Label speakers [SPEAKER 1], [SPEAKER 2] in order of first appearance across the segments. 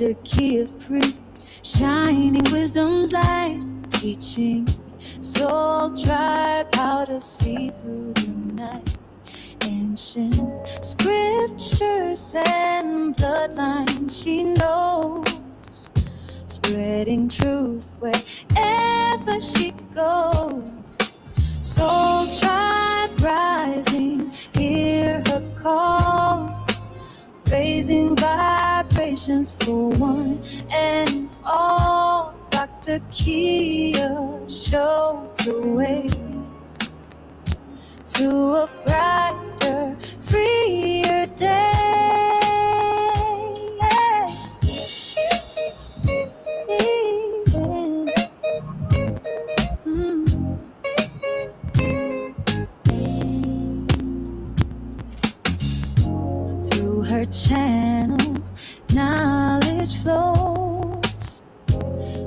[SPEAKER 1] Dr. Kia Pruitt, shining wisdom's light, teaching soul tribe how to see through the night. Ancient scriptures and bloodlines she knows, spreading truth wherever she goes. Soul tribe rising, hear her call, raising vibrations for one and all. Dr. Kia shows the way to a brighter, freer day. Through her channel, knowledge flows,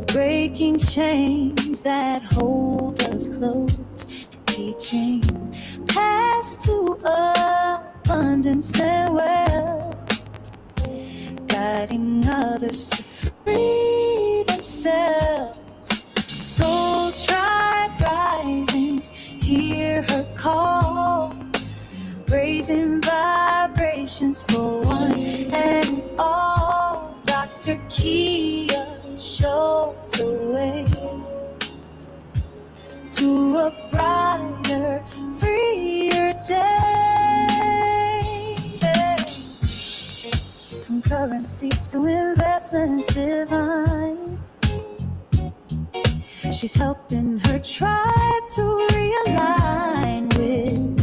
[SPEAKER 1] breaking chains that hold us close, teaching paths to abundance and wealth, guiding others to free themselves. Soul tribe rising, hear her call, raising vibrations for one and all. Dr. Kia shows the way to a brighter, freer day. From currencies to investments divine, she's helping her tribe to realign with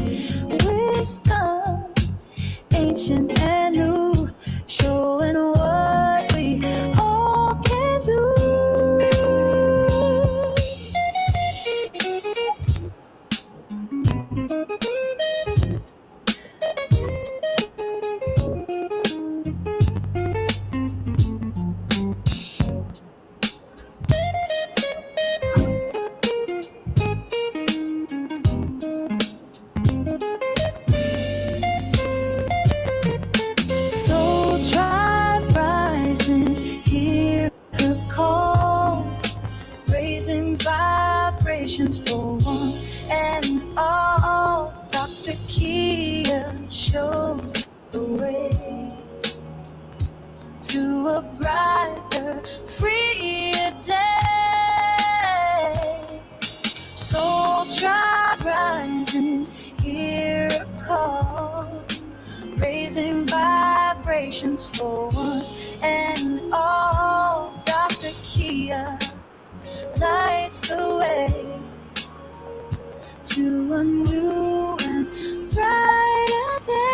[SPEAKER 1] wisdom, ancient and new, showing what we all can do. Soul tribe rising, hear her call, raising vibrations for one and all. Dr. Kia shows the way to a brighter, freer day. Soul tribe rising, hear a call, raising vibrations for one and all. Dr. Kia lights the way to a new and brighter day.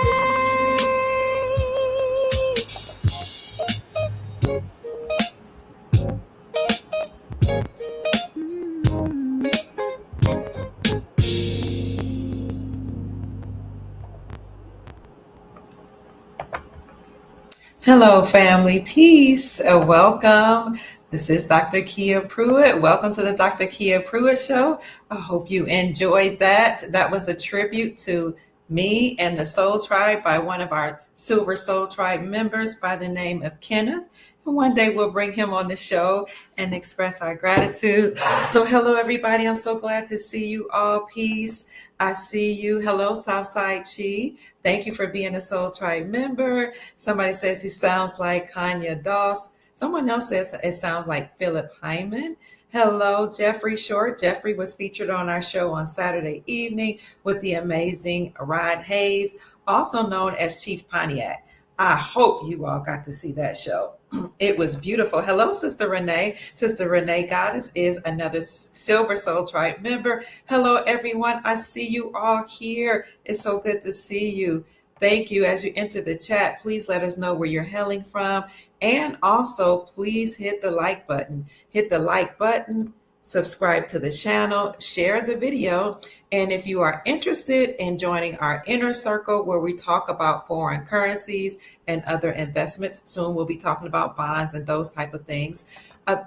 [SPEAKER 2] Hello, family. Peace. Welcome. This is Dr. Kia Pruitt. Welcome to the Dr. Kia Pruitt Show. I hope you enjoyed that. That was a tribute to me and the Soul Tribe by one of our Silver Soul Tribe members by the name of Kenneth. And one day we'll bring him on the show and express our gratitude. So hello, everybody. I'm so glad to see you all. Peace. I see you. Hello, Southside Chi. Thank you for being a Soul Tribe member. Somebody says he sounds like Kanye Doss. Someone else says it sounds like Philip Hyman. Hello, Jeffrey Short. Jeffrey was featured on our show on Saturday evening with the amazing Rod Hayes, also known as Chief Pontiac. I hope you all got to see that show. It was beautiful. Hello, Sister Renee. Sister Renee Goddess is another Silver Soul Tribe member. Hello, everyone. I see you all here. It's so good to see you. Thank you. As you enter the chat, please let us know where you're hailing from. And also, please hit the like button. Hit the like button, subscribe to the channel, share the video. And if you are interested in joining our inner circle where we talk about foreign currencies and other investments, soon we'll be talking about bonds and those type of things,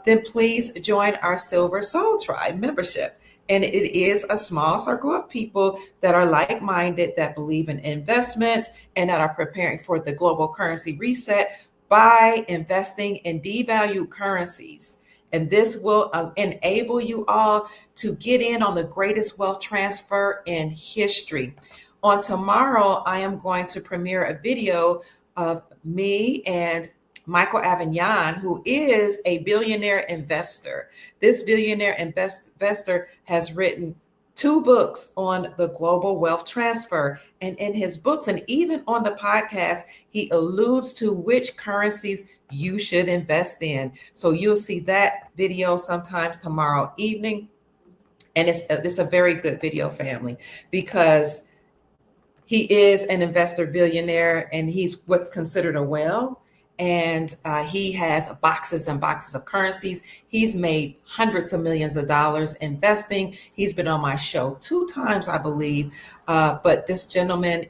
[SPEAKER 2] then please join our Silver Soul Tribe membership. And it is a small circle of people that are like-minded, that believe in investments and that are preparing for the global currency reset. by investing in devalued currencies. And this will enable you all to get in on the greatest wealth transfer in history. On tomorrow, I am going to premiere a video of me and Michael Avignon, who is a billionaire investor. This billionaire investor has written 2 books on the global wealth transfer. And in his books, and even on the podcast, he alludes to which currencies you should invest in. So you'll see that video sometimes tomorrow evening. And it's a very good video, family, because he is an investor billionaire and he's what's considered a whale. And he has boxes and boxes of currencies. He's made hundreds of millions of dollars investing. He's been on my show 2 times, I believe. But this gentleman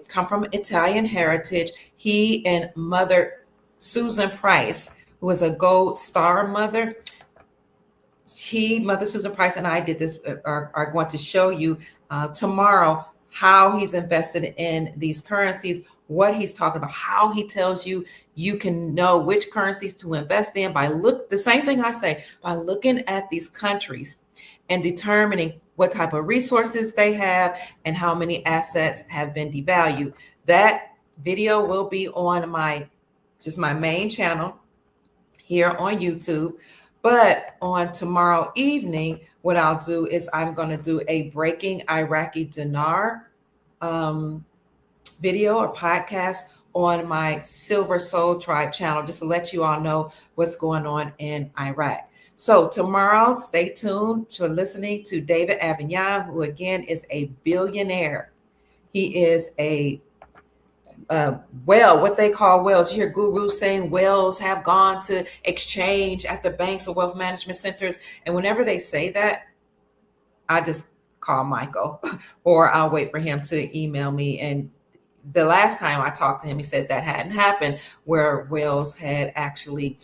[SPEAKER 2] come from Italian heritage. He and Mother Susan Price, who is a gold star mother, Mother Susan Price and I did this, are going to show you tomorrow how he's invested in these currencies, what he's talking about, how he tells you you can know which currencies to invest in the same thing I say, by looking at these countries and determining what type of resources they have and how many assets have been devalued. That video will be on my main channel here on YouTube. But on tomorrow evening, what I'll do is I'm going to do a Breaking Iraqi Dinar video or podcast on my Silver Soul Tribe channel, just to let you all know what's going on in Iraq. So tomorrow, stay tuned for listening to David Avignon, who again is a billionaire. He is what they call whales. You hear gurus saying whales have gone to exchange at the banks or wealth management centers. And whenever they say that, I just call Michael or I'll wait for him to email me. And the last time I talked to him, he said that hadn't happened, where whales had actually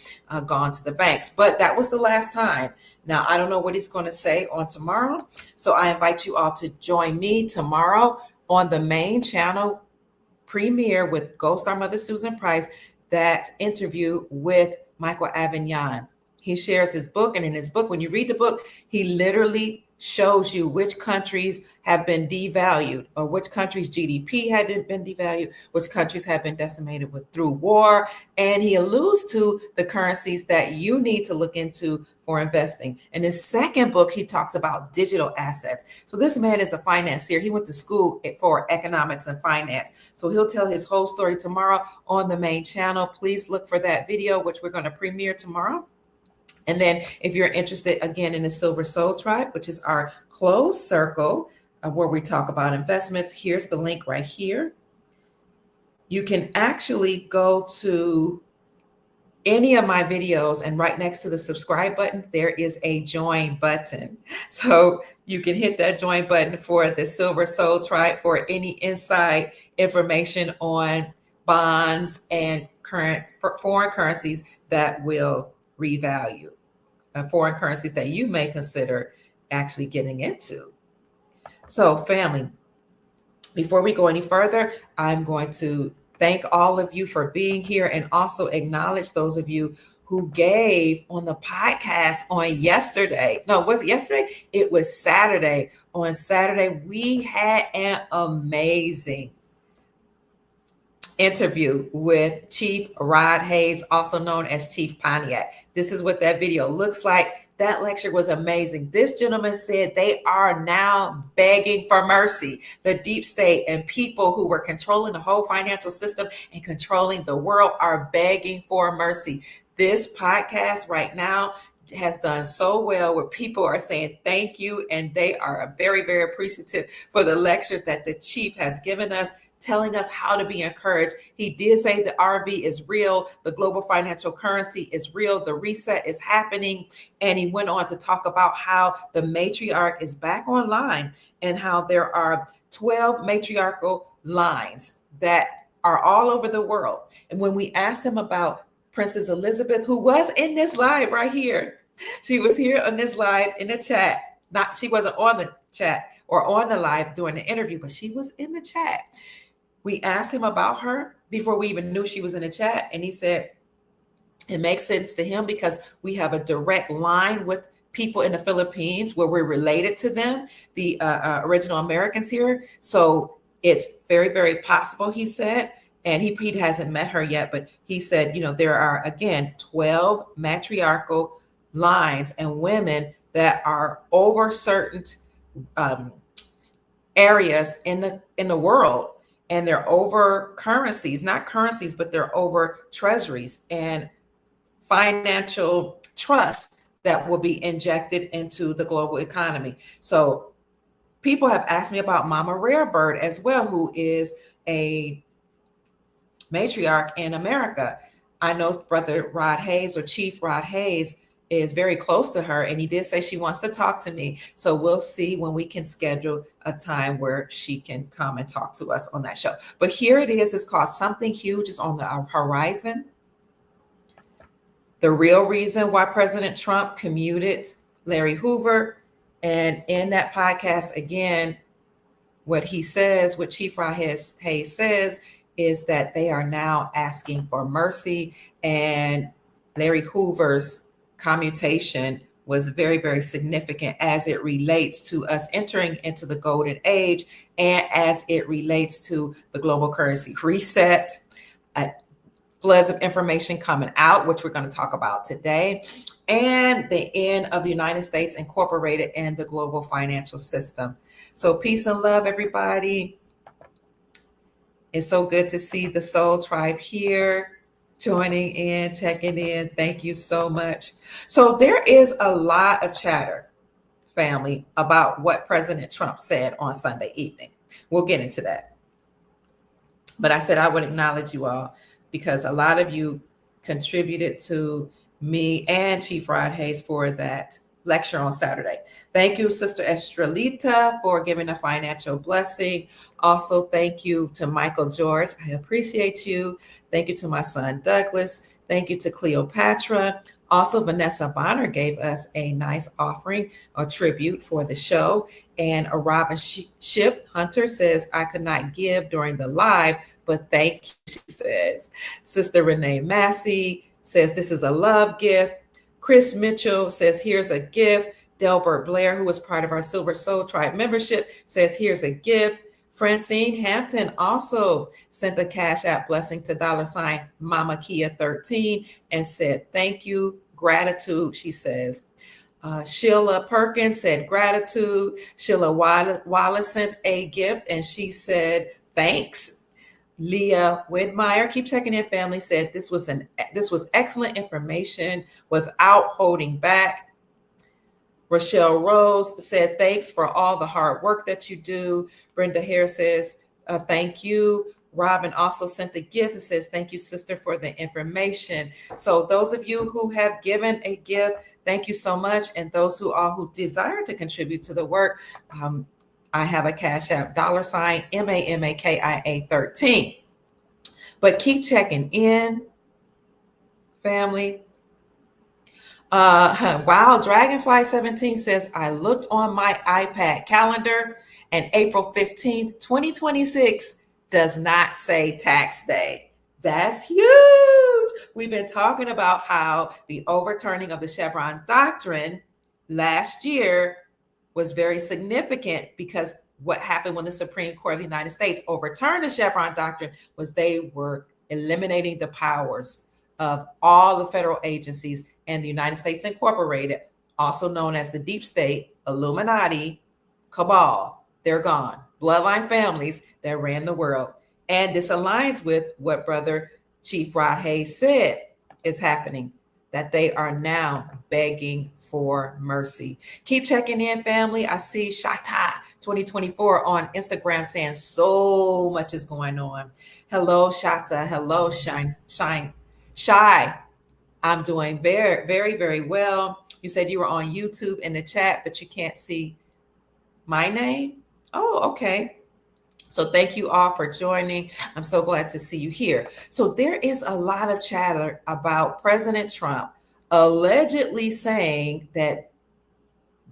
[SPEAKER 2] gone to the banks. But that was the last time. Now, I don't know what he's going to say on tomorrow. So I invite you all to join me tomorrow on the main channel premiere with Gold Star Mother Susan Price, that interview with Michael Avignon. He shares his book, and in his book, when you read the book, he literally shows you which countries have been devalued, or which countries' GDP had been devalued, which countries have been decimated through war. And he alludes to the currencies that you need to look into for investing. In his second book, he talks about digital assets. So this man is a financier. He went to school for economics and finance. So he'll tell his whole story tomorrow on the main channel. Please look for that video, which we're going to premiere tomorrow. And then if you're interested, again, in the Silver Soul Tribe, which is our closed circle where we talk about investments, here's the link right here. You can actually go to any of my videos, and right next to the subscribe button, there is a join button. So you can hit that join button for the Silver Soul Tribe for any inside information on bonds and current foreign currencies that will revalue, foreign currencies that you may consider actually getting into. So family, before we go any further, I'm going to thank all of you for being here, and also acknowledge those of you who gave on the podcast on yesterday. No, was it yesterday? It was Saturday. On Saturday, we had an amazing interview with Chief Rod Hayes, also known as Chief Pontiac. This is what that video looks like. That lecture was amazing. This gentleman said they are now begging for mercy. The deep state and people who were controlling the whole financial system and controlling the world are begging for mercy. This podcast right now has done so well, where people are saying thank you, and they are very, very appreciative for the lecture that the chief has given us, telling us how to be encouraged. He did say the RV is real, the global financial currency is real, the reset is happening. And he went on to talk about how the matriarch is back online, and how there are 12 matriarchal lines that are all over the world. And when we asked him about Princess Elizabeth, who was in this live right here, she was here on this live in the chat. She wasn't on the chat or on the live during the interview, but she was in the chat. We asked him about her before we even knew she was in the chat. And he said, it makes sense to him because we have a direct line with people in the Philippines where we're related to them, the original Americans here. So it's very, very possible, he said. And he hasn't met her yet, but he said, there are, again, 12 matriarchal lines and women that are over certain areas in the world, and they're over currencies, not currencies, but they're over treasuries and financial trust that will be injected into the global economy. So people have asked me about Mama Rarebird as well, who is a matriarch in America. I know Brother Rod Hayes, or Chief Rod Hayes, is very close to her, and he did say she wants to talk to me. So we'll see when we can schedule a time where she can come and talk to us on that show. But here it is. It's called Something Huge is on the Horizon. The real reason why President Trump commuted Larry Hoover. And in that podcast, again, what he says, what Chief Rod Hayes says, is that they are now asking for mercy. And Larry Hoover's commutation was very, very significant as it relates to us entering into the golden age and as it relates to the global currency reset. Floods of information coming out, which we're going to talk about today, and the end of the United States Incorporated and the global financial system. So peace and love, everybody. It's so good to see the Soul Tribe here, joining in, checking in. Thank you so much. So there is a lot of chatter, family, about what President Trump said on Sunday evening. We'll get into that. But I said I would acknowledge you all, because a lot of you contributed to me and Chief Rod Hayes for that lecture on Saturday. Thank you, Sister Estrelita, for giving a financial blessing. Also, thank you to Michael George. I appreciate you. Thank you to my son, Douglas. Thank you to Cleopatra. Also, Vanessa Bonner gave us a nice offering or tribute for the show. And a Robin Ship Hunter says, I could not give during the live, but thank you, she says. Sister Renee Massey says, this is a love gift. Chris Mitchell says, here's a gift. Delbert Blair, who was part of our Silver Soul Tribe membership, says, here's a gift. Francine Hampton also sent a Cash App blessing to $ Mama Kia 13 and said, thank you, gratitude, she says. Sheila Perkins said, gratitude. Sheila Wallace sent a gift and she said, thanks. Leah Widmeyer, keep checking in, family, said this was excellent information without holding back. Rochelle Rose said, thanks for all the hard work that you do. Brenda Hare says, thank you. Robin also sent the gift and says, thank you, sister, for the information. So those of you who have given a gift, thank you so much. And those who desire to contribute to the work, I have a Cash App, $ MAMAKIA 13. But keep checking in, family. Wow, Dragonfly 17 says, I looked on my iPad calendar and April 15th, 2026 does not say tax day. That's huge. We've been talking about how the overturning of the Chevron doctrine last year was very significant, because what happened when the Supreme Court of the United States overturned the Chevron doctrine was they were eliminating the powers of all the federal agencies and the United States Incorporated, also known as the deep state, Illuminati, cabal. They're gone. Bloodline families that ran the world. And this aligns with what Brother Chief Rod Hayes said is happening, that they are now begging for mercy. Keep checking in, family. I see Shata 2024 on Instagram saying so much is going on. Hello, Shata. Hello, Shy. I'm doing very, very, very well. You said you were on YouTube in the chat, but you can't see my name. Oh, okay. So thank you all for joining. I'm so glad to see you here. So there is a lot of chatter about President Trump allegedly saying that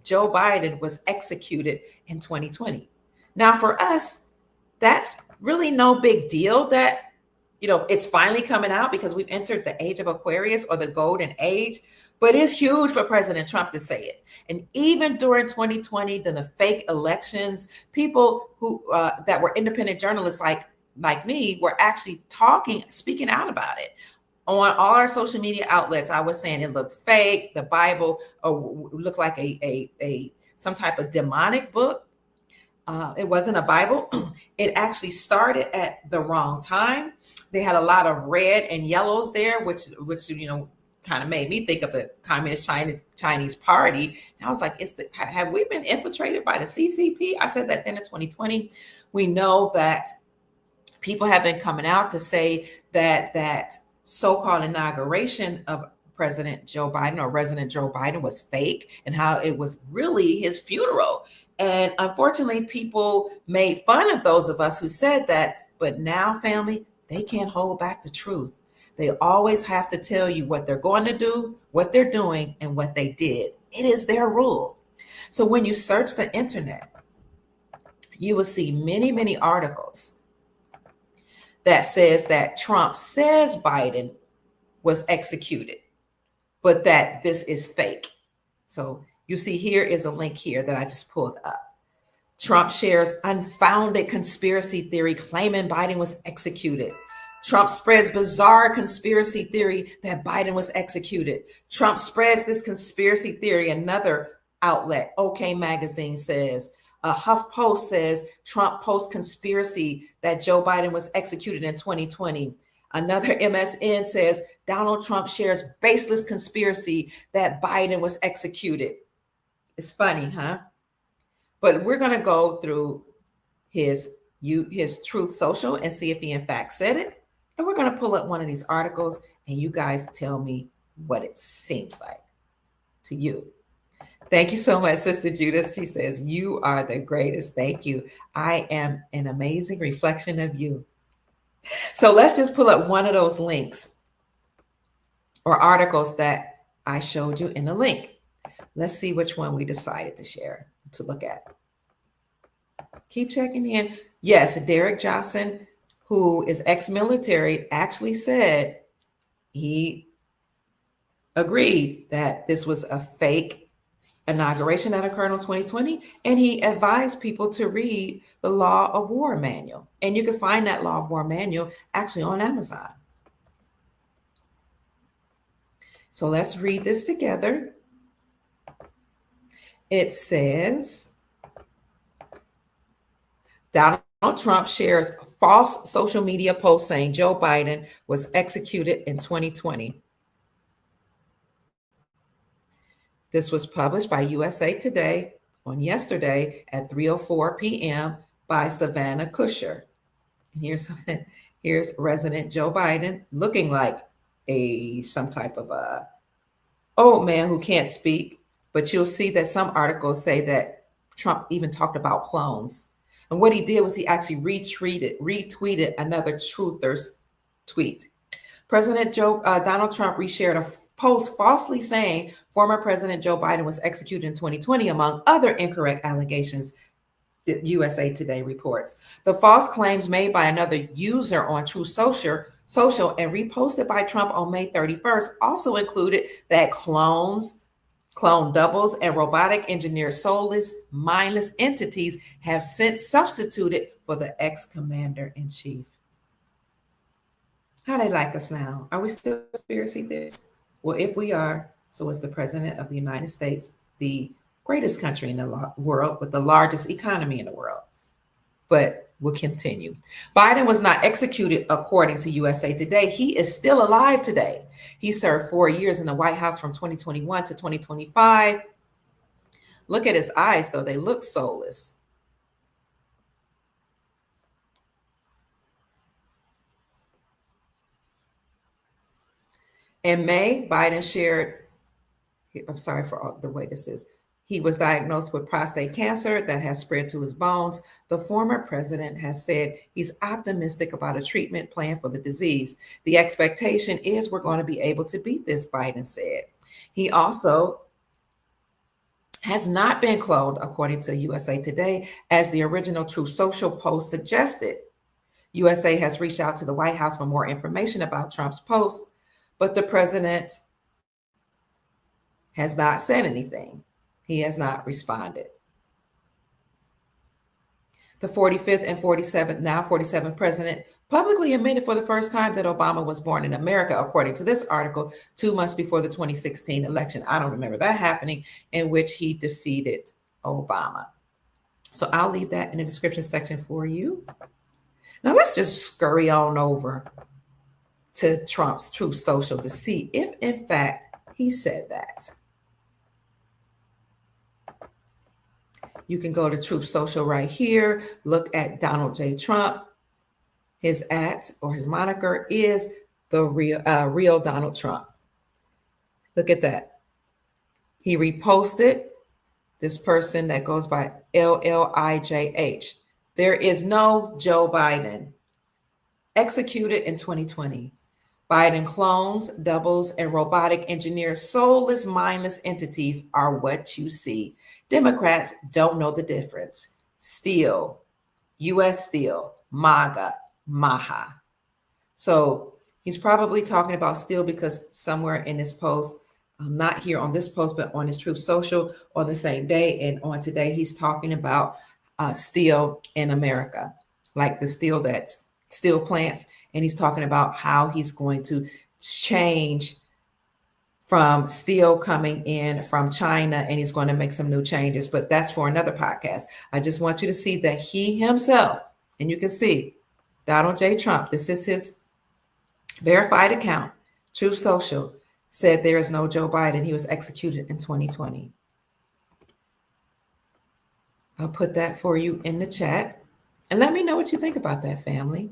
[SPEAKER 2] Joe Biden was executed in 2020. Now, for us, that's really no big deal that, it's finally coming out because we've entered the age of Aquarius, or the golden age. But it's huge for President Trump to say it. And even during 2020, the fake elections, people who that were independent journalists like me were actually speaking out about it. On all our social media outlets, I was saying it looked fake. The Bible looked like a some type of demonic book. It wasn't a Bible. It actually started at the wrong time. They had a lot of red and yellows there, which kind of made me think of the Communist Chinese Party. And I was like, have we been infiltrated by the CCP? I said that then in 2020. We know that people have been coming out to say that so-called inauguration of President Joe Biden, or Resident Joe Biden, was fake, and how it was really his funeral. And unfortunately, people made fun of those of us who said that. But now, family, they can't hold back the truth. They always have to tell you what they're going to do, what they're doing, and what they did. It is their rule. So when you search the internet, you will see many, many articles that says that Trump says Biden was executed, but that this is fake. So you see, here is a link here that I just pulled up. Trump shares unfounded conspiracy theory claiming Biden was executed. Trump spreads bizarre conspiracy theory that Biden was executed. Trump spreads this conspiracy theory. Another outlet, OK Magazine, says. HuffPost says Trump posts conspiracy that Joe Biden was executed in 2020. Another MSN says Donald Trump shares baseless conspiracy that Biden was executed. It's funny, huh? But we're going to go through his Truth Social and see if he in fact said it. And we're going to pull up one of these articles, and you guys tell me what it seems like to you. Thank you so much, Sister Judith. She says, you are the greatest. Thank you. I am an amazing reflection of you. So let's just pull up one of those links or articles that I showed you in the link. Let's see which one we decided to share, to look at. Keep checking in. Yes, Derek Johnson, who is ex-military, actually said he agreed that this was a fake inauguration that occurred in 2020, and he advised people to read the Law of War manual. And you can find that Law of War manual actually on Amazon. So let's read this together. It says, Donald Trump shares false social media post saying Joe Biden was executed in 2020. This was published by USA Today on yesterday at 3:04 p.m. by Savannah Kusher. And here's something. Here's Resident Joe Biden looking like some type of a old man who can't speak. But you'll see that some articles say that Trump even talked about clones. And what he did was he actually retweeted another truther's tweet. President Donald Trump reshared a post falsely saying former President Joe Biden was executed in 2020, among other incorrect allegations, the USA Today reports. The false claims made by another user on Truth Social and reposted by Trump on May 31st also included that clone doubles, and robotic engineered soulless, mindless entities have since substituted for the ex-commander-in-chief. How they like us now? Are we still conspiracy theorists? Well, if we are, so is the President of the United States, the greatest country in the world with the largest economy in the world. But we'll continue. Biden was not executed according to USA Today. He is still alive today. He served 4 years in the White House from 2021 to 2025. Look at his eyes, though. They look soulless. In May, Biden shared, I'm sorry for all the way this is. He was diagnosed with prostate cancer that has spread to his bones. The former president has said he's optimistic about a treatment plan for the disease. The expectation is we're going to be able to beat this, Biden said. He also has not been cloned, according to USA Today, as the original Truth Social post suggested. USA has reached out to the White House for more information about Trump's posts, but the president has not said anything. He has not responded. The 45th and 47th president publicly admitted for the first time that Obama was born in America, according to this article, 2 months before the 2016 election. I don't remember that happening, in which he defeated Obama. So I'll leave that in the description section for you. Now let's just scurry on over to Trump's Truth Social to see if, in fact, he said that. You can go to Truth Social right here. Look at Donald J. Trump. His or his moniker is the real Donald Trump. Look at that. He reposted this person that goes by LLIJH. There is no Joe Biden. Executed in 2020. Biden clones, doubles, and robotic engineers, soulless, mindless entities are what you see. Democrats don't know the difference. Steel, U.S. Steel, MAGA, Maha. So he's probably talking about steel because somewhere in this post, not here on this post, but on his Truth Social on the same day and on today, he's talking about steel in America, like the steel that's steel plants. And he's talking about how he's going to change from steel coming in from China, and he's going to make some new changes. But that's for another podcast. I just want you to see that he himself, and you can see Donald J. Trump, this is his verified account, Truth Social, said there is no Joe Biden. He was executed in 2020. I'll put that for you in the chat. And let me know what you think about that, family.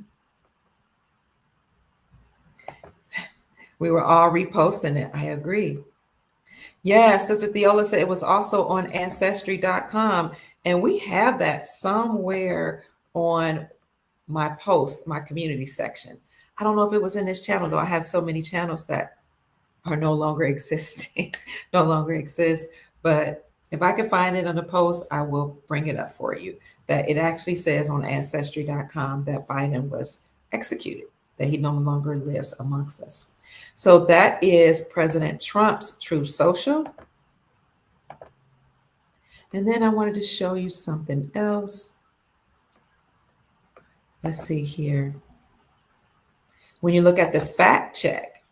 [SPEAKER 2] We were all reposting it. I agree. Yeah, Sister Theola said it was also on ancestry.com. And we have that somewhere on my post, my community section. I don't know if it was in this channel, though. I have so many channels that are no longer existing, no longer exist. But if I can find it on the post, I will bring it up for you. That it actually says on ancestry.com that Biden was executed, that he no longer lives amongst us. So that is President Trump's Truth Social. And then I wanted to show you something else. Let's see here. When you look at the fact check,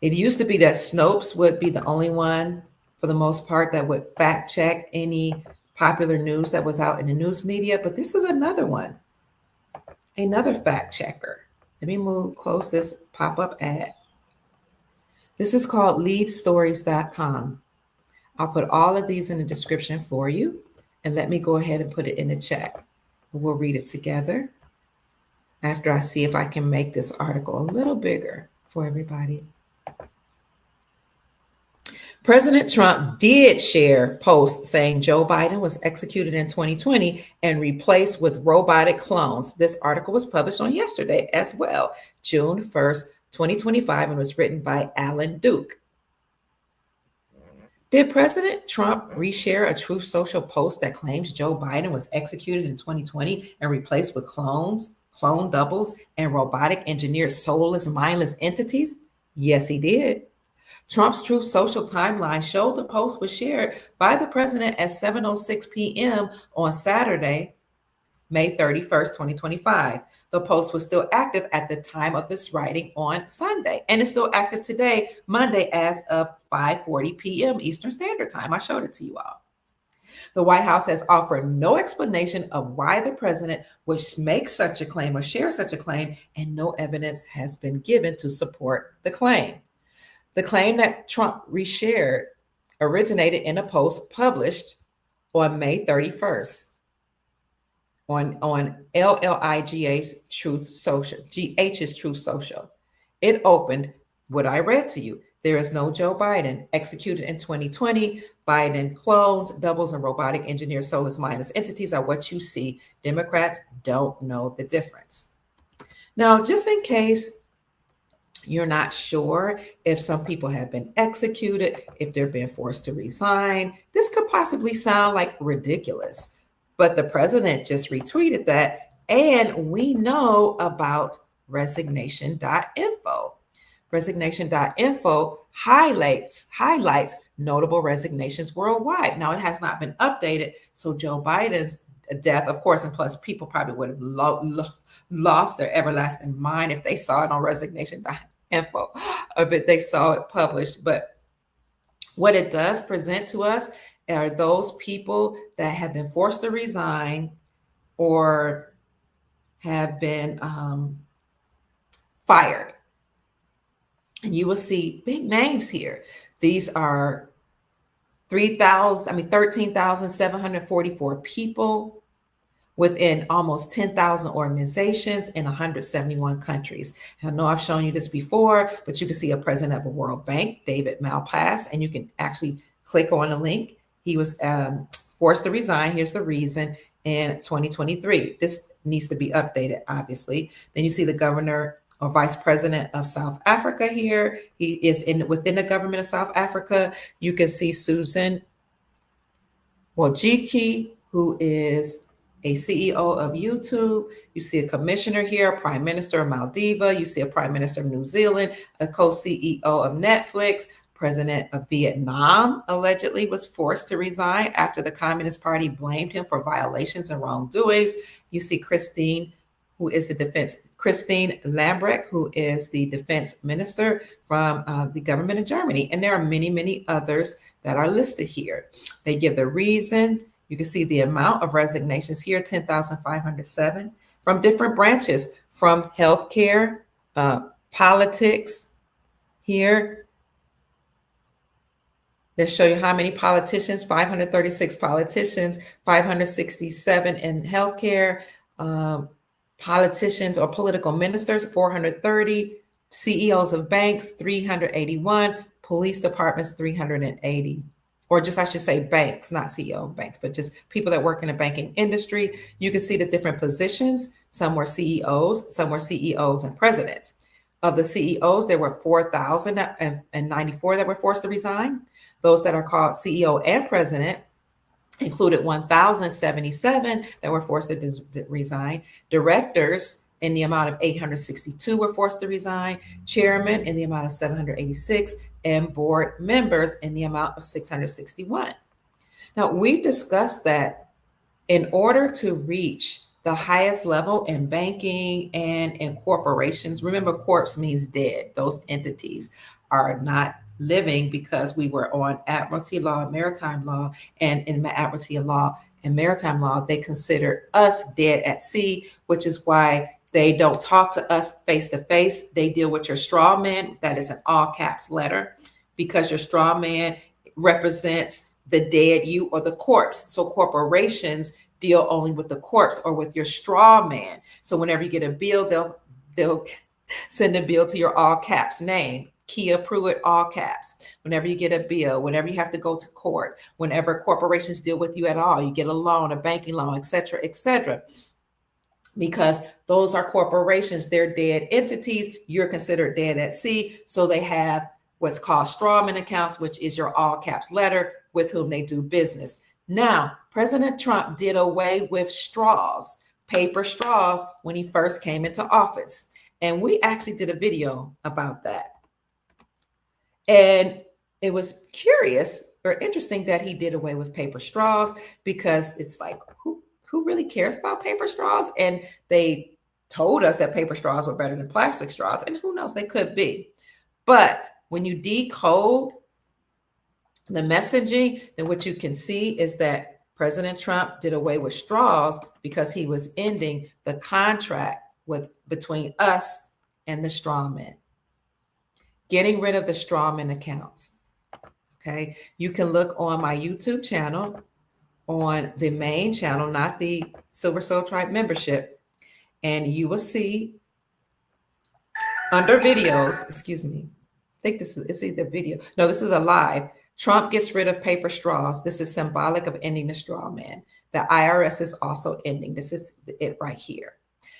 [SPEAKER 2] it used to be that Snopes would be the only one, for the most part, that would fact check any popular news that was out in the news media. But this is another one, another fact checker. Let me close this pop-up ad. This is called leadstories.com. I'll put all of these in the description for you. And let me go ahead and put it in the chat. We'll read it together after I see if I can make this article a little bigger for everybody. President Trump did share posts saying Joe Biden was executed in 2020 and replaced with robotic clones. This article was published on yesterday as well, June 1st, 2025, and was written by Alan Duke. Did President Trump reshare a Truth Social post that claims Joe Biden was executed in 2020 and replaced with clones, clone doubles, and robotic engineered soulless, mindless entities? Yes, he did. Trump's Truth Social timeline showed the post was shared by the president at 7:06 p.m. on Saturday, May 31st, 2025. The post was still active at the time of this writing on Sunday, and it's still active today, Monday, as of 5:40 p.m. Eastern Standard Time. I showed it to you all. The White House has offered no explanation of why the president would make such a claim or share such a claim, and no evidence has been given to support the claim. The claim that Trump reshared originated in a post published on May 31st on LLIGH's Truth Social, GH's Truth Social. It opened what I read to you. There is no Joe Biden, executed in 2020. Biden clones, doubles, and robotic engineered soulless mindless entities are what you see. Democrats don't know the difference. Now, just in case you're not sure if some people have been executed, if they're being forced to resign, this could possibly sound like ridiculous. But the president just retweeted that And we know about resignation.info. Resignation.info highlights notable resignations worldwide. Now, it has not been updated, so Joe Biden's death, of course, and plus people probably would have lost their everlasting mind if they saw it on resignation.info, if they saw it published. But what it does present to us are those people that have been forced to resign or have been fired. And you will see big names here. These are 13,744 people within almost 10,000 organizations in 171 countries. And I know I've shown you this before, but you can see a president of a World Bank, David Malpass, and you can actually click on a link. He was forced to resign. Here's the reason in 2023. This needs to be updated, obviously. Then you see the governor or vice president of South Africa here. He is within the government of South Africa. You can see Susan Wojcicki, who is a CEO of YouTube. You see a commissioner here, a prime minister of Maldives. You see a prime minister of New Zealand, a co-CEO of Netflix. President of Vietnam allegedly was forced to resign after the Communist Party blamed him for violations and wrongdoings. You see Christine Lambrecht, who is the defense minister from the government of Germany. And there are many, many others that are listed here. They give the reason. You can see the amount of resignations here, 10,507 from different branches, from healthcare, politics here. They show you how many politicians, 536 politicians, 567 in healthcare, politicians or political ministers, 430, CEOs of banks, 381, police departments, 380. Or just, I should say banks, not CEO of banks, but just people that work in the banking industry. You can see the different positions. Some were CEOs, some were CEOs and presidents. Of the CEOs, there were 4,094 that were forced to resign. Those that are called CEO and president included 1,077 that were forced to resign. Directors in the amount of 862 were forced to resign. Chairman in the amount of 786, and board members in the amount of 661. Now, we've discussed that in order to reach the highest level in banking and in corporations, remember, corpse means dead. Those entities are not living because we were on admiralty law, maritime law, and in admiralty law and maritime law, they consider us dead at sea, which is why they don't talk to us face to face. They deal with your straw man. That is an all caps letter, because your straw man represents the dead you or the corpse. So corporations deal only with the corpse or with your straw man. So whenever you get a bill, they'll send a bill to your all caps name. Kia Pruitt, all caps. Whenever you get a bill, whenever you have to go to court, whenever corporations deal with you at all, you get a loan, a banking loan, et cetera, because those are corporations, they're dead entities. You're considered dead at sea. So they have what's called strawman accounts, which is your all caps letter with whom they do business. Now, President Trump did away with straws, paper straws, when he first came into office. And we actually did a video about that. And it was curious or interesting that he did away with paper straws, because it's like, who really cares about paper straws? And they told us that paper straws were better than plastic straws, and who knows, they could be. But when you decode the messaging, then what you can see is that President Trump did away with straws because he was ending the contract between us and the strawman. Getting rid of the strawman accounts. Okay, you can look on my YouTube channel, on the main channel, not the Silver Soul Tribe membership, and you will see under videos, excuse me, I think it's either video. No, this is a live. Trump gets rid of paper straws. This is symbolic of ending the straw man. The IRS is also ending. This is it right here.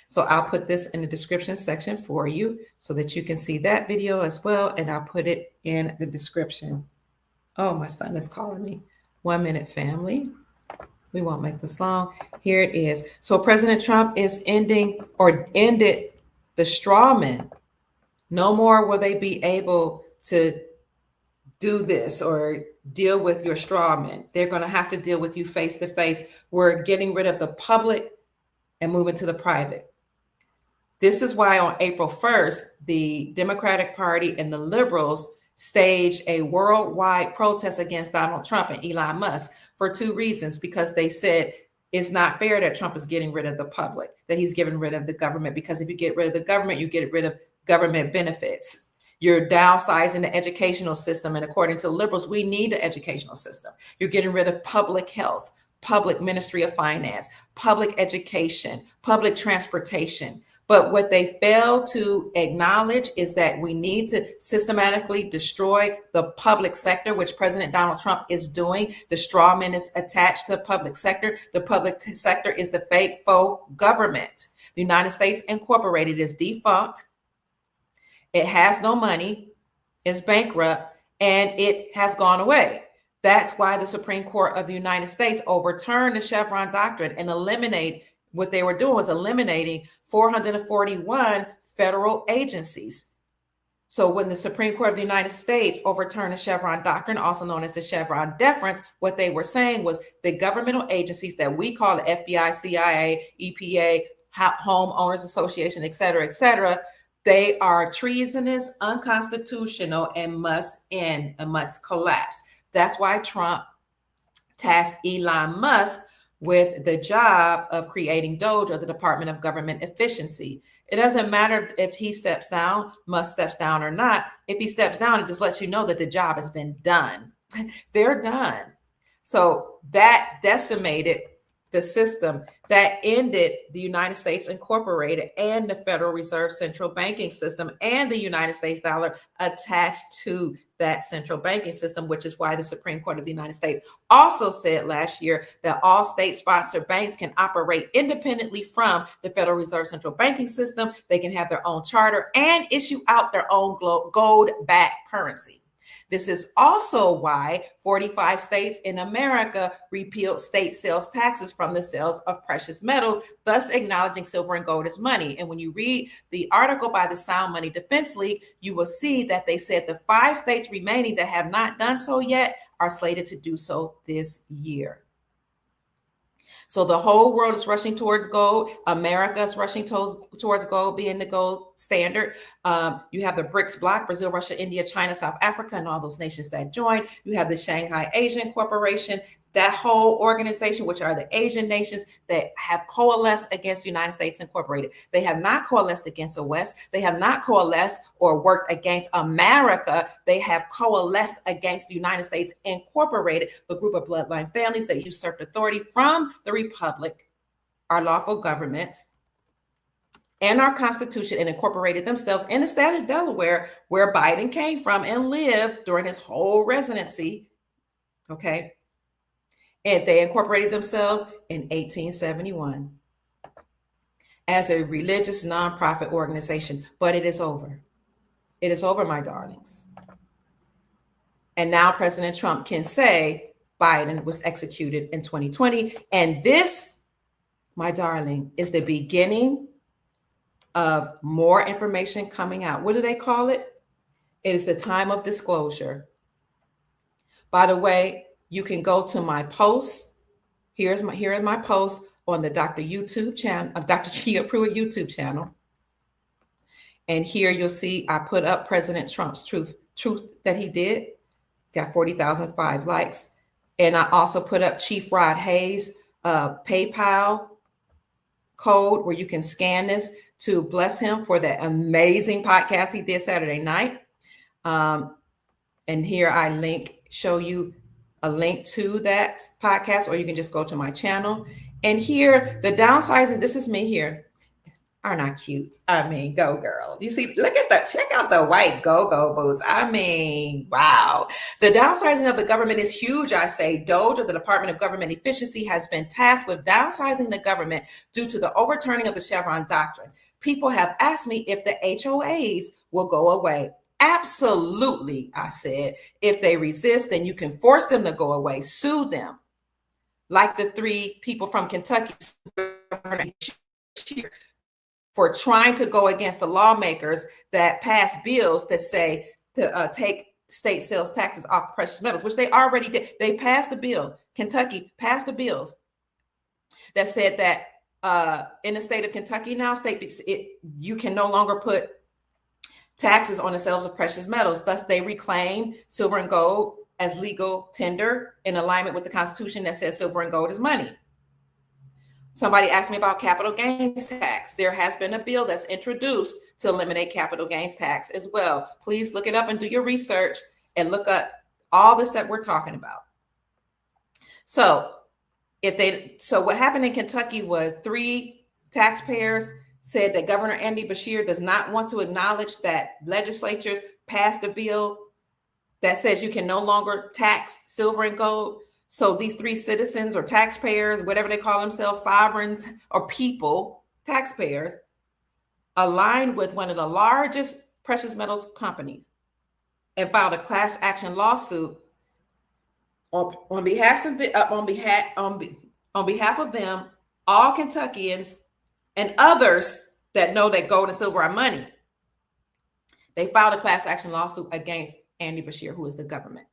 [SPEAKER 2] So I'll put this in the description section for you so that you can see that video as well. And I'll put it in the description. Oh, my son is calling me. 1 minute, family. We won't make this long. Here it is. So President Trump is ended the strawman. No more will they be able to do this or deal with your strawman. They're going to have to deal with you face to face. We're getting rid of the public and moving to the private. This is why on April 1st, the Democratic Party and the liberals staged a worldwide protest against Donald Trump and Elon Musk for two reasons. Because they said it's not fair that Trump is getting rid of the public, that he's getting rid of the government, because if you get rid of the government, you get rid of government benefits. You're downsizing the educational system. And according to liberals, we need the educational system. You're getting rid of public health, public Ministry of Finance, public education, public transportation. But what they fail to acknowledge is that we need to systematically destroy the public sector, which President Donald Trump is doing. The straw man is attached to the public sector. The public sector is the fake faux government. The United States Incorporated is defunct. It has no money, is bankrupt, and it has gone away. That's why the Supreme Court of the United States overturned the Chevron doctrine and what they were doing was eliminating 441 federal agencies. So when the Supreme Court of the United States overturned the Chevron doctrine, also known as the Chevron deference, what they were saying was the governmental agencies that we call the FBI, CIA, EPA, Homeowners Association, et cetera, they are treasonous, unconstitutional, and must end and must collapse. That's why Trump tasked Elon Musk with the job of creating DOGE, or the Department of Government Efficiency. It doesn't matter if he steps down, Musk steps down or not. If he steps down, it just lets you know that the job has been done. They're done. So that decimated the system, that ended the United States Incorporated and the Federal Reserve central banking system and the United States dollar attached to that central banking system, which is why the Supreme Court of the United States also said last year that all state-sponsored banks can operate independently from the Federal Reserve central banking system. They can have their own charter and issue out their own gold-backed currency. This is also why 45 states in America repealed state sales taxes from the sales of precious metals, thus acknowledging silver and gold as money. And when you read the article by the Sound Money Defense League, you will see that they said the 5 states remaining that have not done so yet are slated to do so this year. So the whole world is rushing towards gold. America is rushing towards gold being the gold standard. You have the BRICS bloc, Brazil, Russia, India, China, South Africa, and all those nations that join. You have the Shanghai Asian Corporation, that whole organization, which are the Asian nations that have coalesced against the United States Incorporated. They have not coalesced against the West. They have not coalesced or worked against America. They have coalesced against the United States Incorporated, the group of bloodline families that usurped authority from the Republic, our lawful government, and our Constitution, and incorporated themselves in the state of Delaware, where Biden came from and lived during his whole residency. Okay. And they incorporated themselves in 1871 as a religious nonprofit organization. But it is over. It is over, my darlings. And now President Trump can say Biden was executed in 2020. And this, my darling, is the beginning of more information coming out. What do they call it? It is the time of disclosure. By the way, you can go to my posts. Here is my post on the Dr. YouTube channel, Dr. Kia Pruitt YouTube channel. And here you'll see I put up President Trump's truth that he did. Got 40,005 likes. And I also put up Chief Rod Hayes' PayPal code where you can scan this to bless him for that amazing podcast he did Saturday night. And here I show you a link to that podcast, or you can just go to my channel. And here, the downsizing, this is me here. Aren't I cute? I mean, go girl. You see, look at that. Check out the white go-go boots. I mean, wow. The downsizing of the government is huge, I say. DOGE, or the Department of Government Efficiency, has been tasked with downsizing the government due to the overturning of the Chevron doctrine. People have asked me if the HOAs will go away. Absolutely, I said. If they resist, then you can force them to go away. Sue them. like the three people from Kentucky for trying to go against the lawmakers that passed bills that say to take state sales taxes off precious metals, which they already did. They passed the bill. Kentucky passed the bills that said that in the state of Kentucky now, you can no longer put taxes on the sales of precious metals. Thus, they reclaim silver and gold as legal tender in alignment with the Constitution that says silver and gold is money. Somebody asked me about capital gains tax. There has been a bill that's introduced to eliminate capital gains tax as well. Please look it up and do your research and look up all this that we're talking about. So what happened in Kentucky was 3 taxpayers said that Governor Andy Beshear does not want to acknowledge that legislatures passed a bill that says you can no longer tax silver and gold. So these 3 citizens or taxpayers, whatever they call themselves, sovereigns or people, taxpayers, aligned with one of the largest precious metals companies and filed a class action lawsuit on behalf of them, all Kentuckians and others that know that gold and silver are money. They filed a class action lawsuit against Andy Beshear, who is the governor.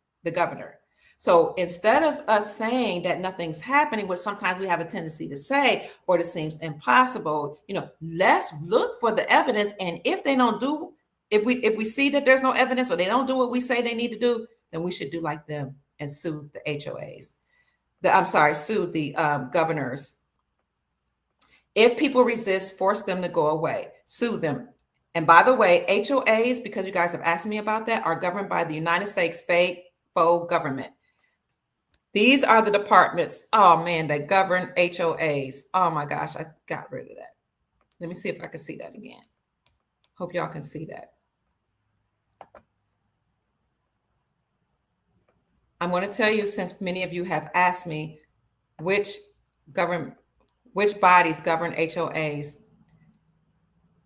[SPEAKER 2] So instead of us saying that nothing's happening, which sometimes we have a tendency to say, or it seems impossible, let's look for the evidence. And if they don't do, if we see that there's no evidence or they don't do what we say they need to do, then we should do like them and sue the HOAs. Sue the governors. If people resist, force them to go away, sue them. And by the way, HOAs, because you guys have asked me about that, are governed by the United States federal government. These are the departments, that govern HOAs. Oh my gosh, I got rid of that. Let me see if I can see that again. Hope y'all can see that. I'm going to tell you, since many of you have asked me, which bodies govern HOAs.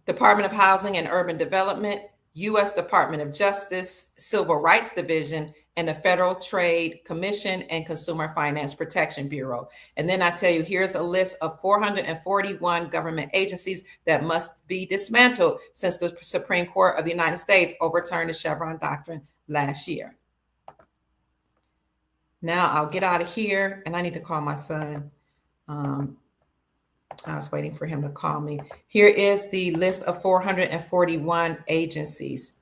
[SPEAKER 2] Department of Housing and Urban Development, U.S. Department of Justice, Civil Rights Division, and the Federal Trade Commission and Consumer Finance Protection Bureau. And then I tell you, here's a list of 441 government agencies that must be dismantled since the Supreme Court of the United States overturned the Chevron doctrine last year. Now I'll get out of here, and I need to call my son. I was waiting for him to call me. Here is the list of 441 agencies,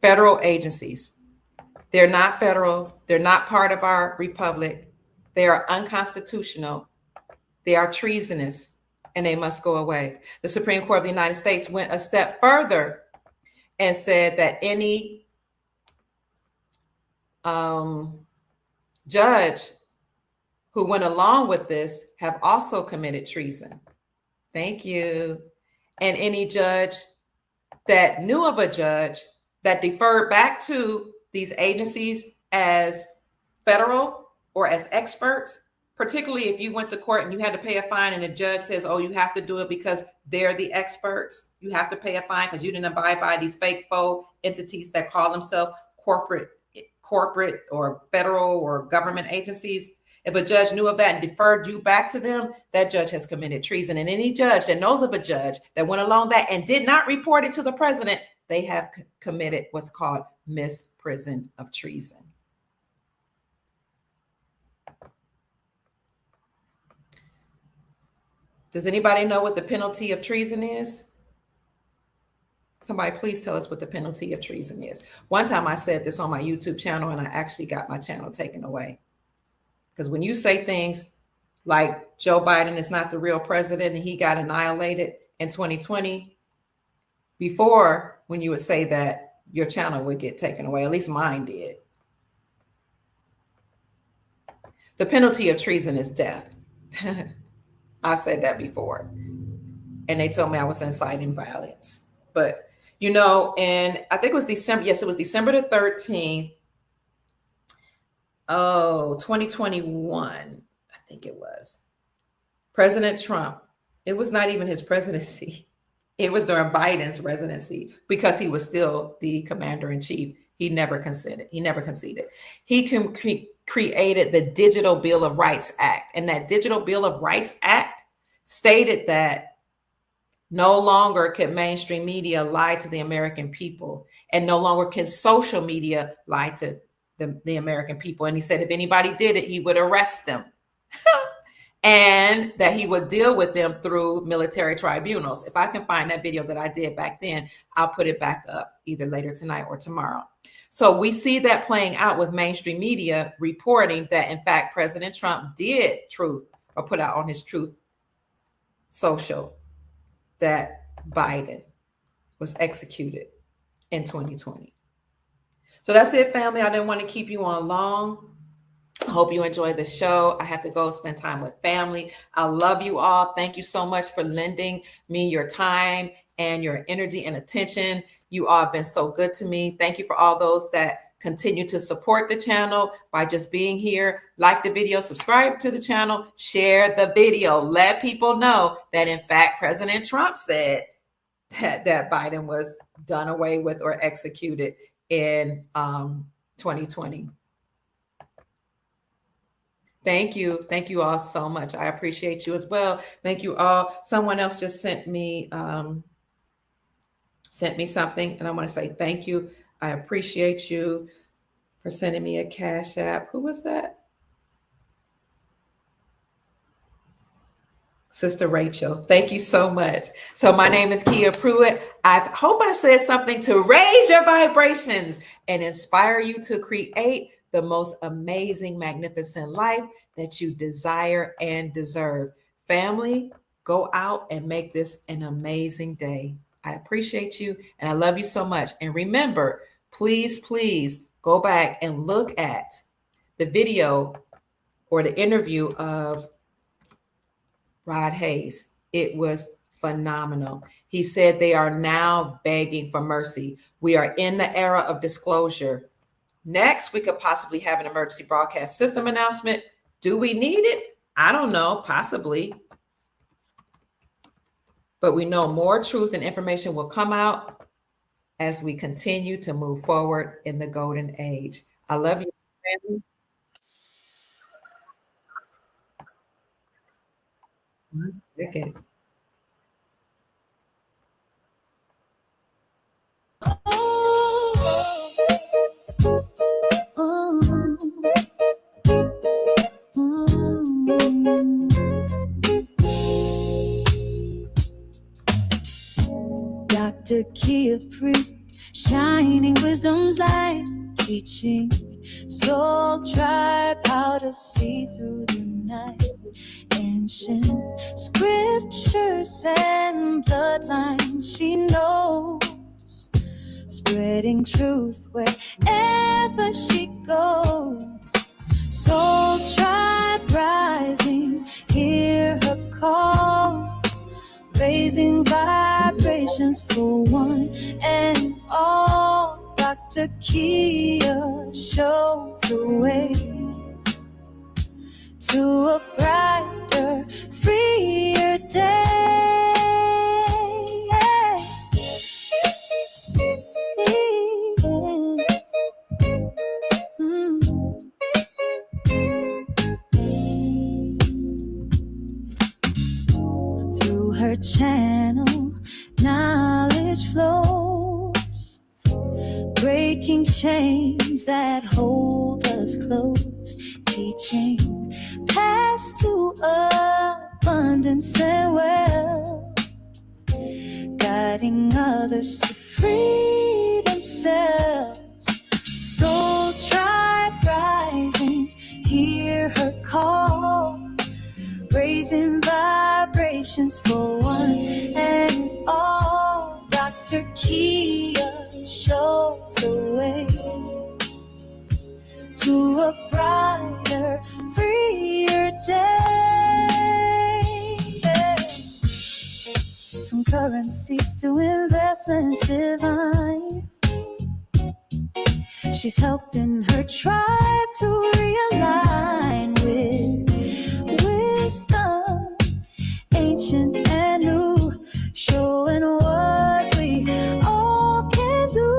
[SPEAKER 2] federal agencies. They're not federal. They're not part of our republic. They are unconstitutional. They are treasonous, and they must go away. The Supreme Court of the United States went a step further and said that any judge who went along with this have also committed treason. Thank you. And any judge that knew of a judge that deferred back to these agencies as federal or as experts, particularly if you went to court and you had to pay a fine and the judge says, oh, you have to do it because they're the experts. You have to pay a fine because you didn't abide by these fake faux entities that call themselves corporate or federal or government agencies. If a judge knew of that and deferred you back to them, that judge has committed treason. And any judge that knows of a judge that went along that and did not report it to the president, they have committed what's called misprision of treason. Does anybody know what the penalty of treason is? Somebody please tell us what the penalty of treason is. One time I said this on my YouTube channel and I actually got my channel taken away. Because when you say things like Joe Biden is not the real president and he got annihilated in 2020, before when you would say that, your channel would get taken away. At least mine did. The penalty of treason is death. I've said that before. And they told me I was inciting violence. But, and I think it was December. Yes, it was December the 13th. 2021, I think it was. President Trump, it was not even his presidency. It was during Biden's presidency because he was still the commander in chief. He never conceded. He created the Digital Bill of Rights Act. And that Digital Bill of Rights Act stated that no longer can mainstream media lie to the American people, and no longer can social media lie to the American people. And he said if anybody did it, he would arrest them. And that he would deal with them through military tribunals. If I can find that video that I did back then, I'll put it back up either later tonight or tomorrow. So we see that playing out with mainstream media reporting that, in fact, President Trump did put out on his Truth Social that Biden was executed in 2020. So that's it, family. I didn't want to keep you on long. I hope you enjoyed the show. I have to go spend time with family. I love you all. Thank you so much for lending me your time and your energy and attention. You all have been so good to me. Thank you for all those that continue to support the channel by just being here. Like the video, subscribe to the channel, share the video. Let people know that, in fact, President Trump said that Biden was done away with or executed in 2020. Thank you. Thank you all so much. I appreciate you as well. Thank you all. Someone else just sent me something, and I want to say thank you. I appreciate you for sending me a Cash App. Who was that? Sister Rachel. Thank you so much. So my name is Kia Pruitt. I hope I said something to raise your vibrations and inspire you to create the most amazing, magnificent life that you desire and deserve. Family, go out and make this an amazing day. I appreciate you and I love you so much. And remember, please, please go back and look at the video or the interview of Rod Hayes. It was phenomenal. He said they are now begging for mercy. We are in the era of disclosure. Next, we could possibly have an emergency broadcast system announcement. Do we need it? I don't know, possibly. But we know more truth and information will come out as we continue to move forward in the golden age. I love you, family. 1 second.
[SPEAKER 1] Dr. Kia Pruitt, shining wisdom's light, teaching soul tribe how to see through the night. Ancient scriptures and bloodlines she knows, spreading truth wherever she goes. Soul tribe rising, hear her call, raising vibrations for one and all. Dr. Kia shows the way to a brighter, freer day. Through her channel, knowledge flows, breaking chains that hold us close, teaching paths to abundance and wealth, guiding others to free themselves. Soul tribe rising, hear her call, raising vibrations for one and all. Dr. Kia shows the way to a brighter, freer day. From currencies to investments divine, she's helping her tribe to realign with wisdom, ancient and new, showing what we all can do.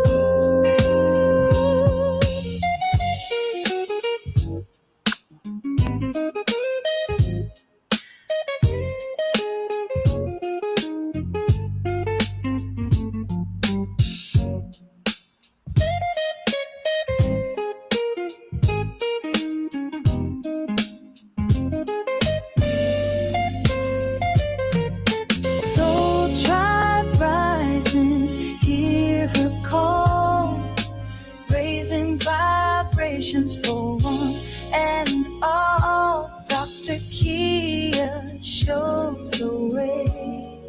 [SPEAKER 1] vibrations for one and all. Dr. Kia shows the way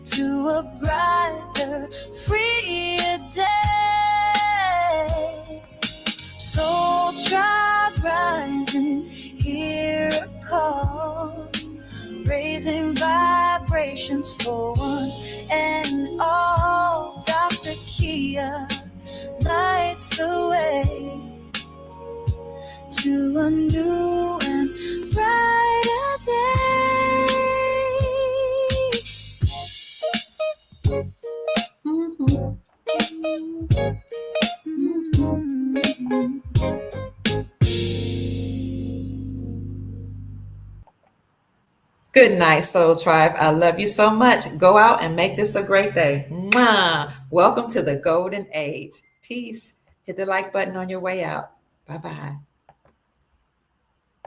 [SPEAKER 1] to a brighter, freer day. Soul Tribe rising, hear a call, raising vibrations for one and all. Dr. Kia lights the way to a new and brighter day.
[SPEAKER 2] Good night, Soul Tribe. I love you so much. Go out and make this a great day. Mwah! Welcome to the golden age. Peace. Hit the like button on your way out. Bye-bye.